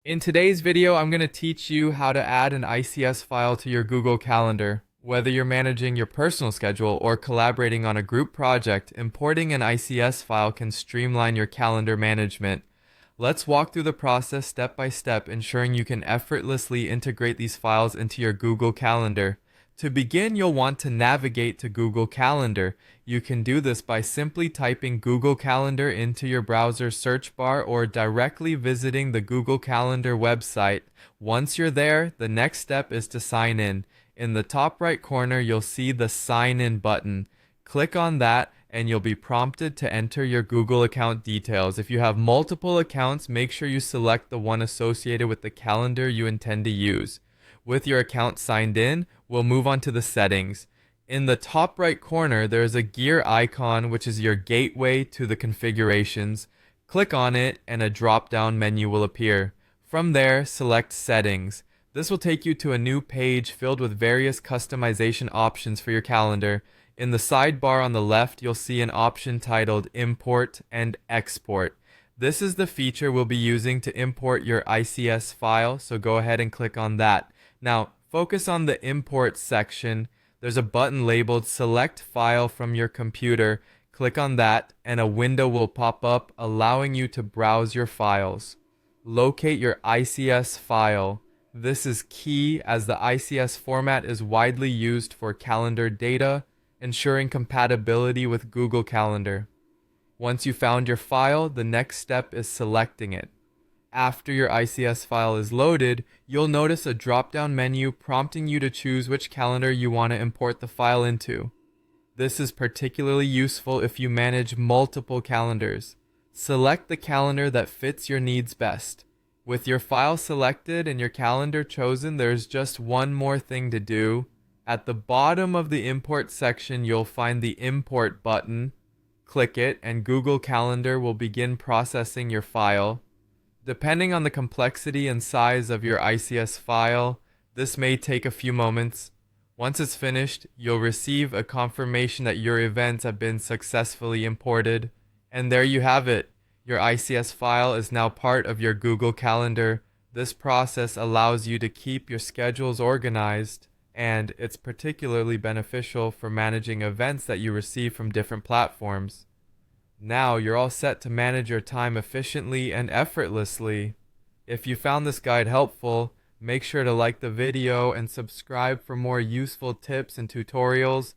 In today's video, I'm going to teach you how to add an ICS file to your Google Calendar. Whether you're managing your personal schedule or collaborating on a group project, importing an ICS file can streamline your calendar management. Let's walk through the process step by step, ensuring you can effortlessly integrate these files into your Google Calendar. To begin, you'll want to navigate to Google Calendar. You can do this by simply typing Google Calendar into your browser search bar or directly visiting the Google Calendar website. Once you're there, the next step is to sign in. In the top right corner, you'll see the Sign In button. Click on that and you'll be prompted to enter your Google account details. If you have multiple accounts, make sure you select the one associated with the calendar you intend to use. With your account signed in, we'll move on to the settings. In the top right corner, there is a gear icon, which is your gateway to the configurations. Click on it and a drop-down menu will appear. From there, select Settings. This will take you to a new page filled with various customization options for your calendar. In the sidebar on the left, you'll see an option titled Import and Export. This is the feature we'll be using to import your ICS file, so go ahead and click on that. Now, focus on the Import section. There's a button labeled Select File from your computer. Click on that, and a window will pop up, allowing you to browse your files. Locate your ICS file. This is key as the ICS format is widely used for calendar data, ensuring compatibility with Google Calendar. Once you found your file, the next step is selecting it. After your ICS file is loaded, you'll notice a drop-down menu prompting you to choose which calendar you want to import the file into. This is particularly useful if you manage multiple calendars. Select the calendar that fits your needs best. With your file selected and your calendar chosen, there's just one more thing to do. At the bottom of the import section, you'll find the import button. Click it and Google Calendar will begin processing your file. Depending on the complexity and size of your ICS file, this may take a few moments. Once it's finished, you'll receive a confirmation that your events have been successfully imported. And there you have it. Your ICS file is now part of your Google Calendar. This process allows you to keep your schedules organized, and it's particularly beneficial for managing events that you receive from different platforms. Now you're all set to manage your time efficiently and effortlessly. If you found this guide helpful, make sure to like the video and subscribe for more useful tips and tutorials.